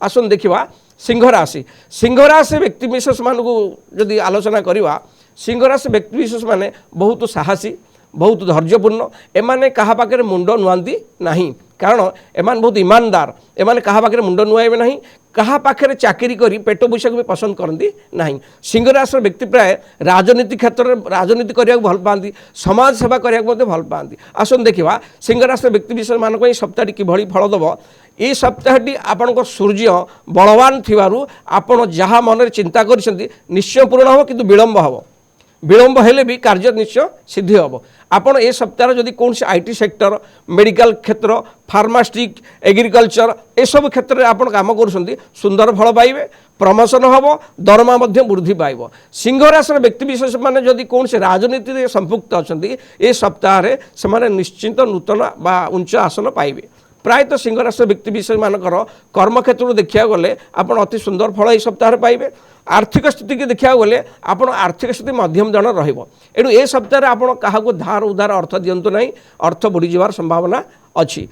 आसन देखा सिंह राशि व्यक्तिशेष मानक जदि आलोचना करवा सिंह राशि व्यक्तिशेष माने बहुत साहसी बहुत धैर्यपूर्ण एमाने कहा पाखे मुंड नुआंती नहीं कारण एमान बहुत ईमानदार एमाने कहा पाखे मुंड नुआइबे नहीं कहा पाखे चाकरी करी पेट पैसा भी पसंद करती नहीं सिंह राशि व्यक्ति प्राय राजनीति क्षेत्र में राजनीति करने भल पाती समाज सेवा करने भल पाती आसन देखा सिंह राशि व्यक्ति विशेष मानक सप्ताह किभली फल दब ये सप्ताहटी आपण सूर्य बलवान थिबारु आपण जहाँ मन चिंता कर निश्चय पूर्ण हम किंतु विलंब हेले भी कार्य निश्चय सिद्धि हम आपण ए सप्ताह जदि कौन से आईटी सेक्टर मेडिकल क्षेत्र फार्मास्टिक एग्रिकल्चर ए सब क्षेत्र में आपण काम कर सुंदर फल पाइबे प्रमोशन हम दरमा वृद्धि पाइब सिंह राशि व्यक्ति विशेष माने जदि कौन से राजनीति में संपुक्त अच्छा ए सप्ताह से निश्चिंत नूतन बा उच्च आसन पाइबे प्रायतः सिंह राशि व्यक्ति विशेष मानकर कर्म क्षेत्र देखा गले आप अति सुंदर फल ये सप्ताह पाइबे आर्थिक स्थिति की देखा गले आप आर्थिक स्थिति मध्यम जन रेणु ए सप्ताह आप क्या धार उधार अर्थ दिंतु ना अर्थ बुड़ीजार संभावना अच्छी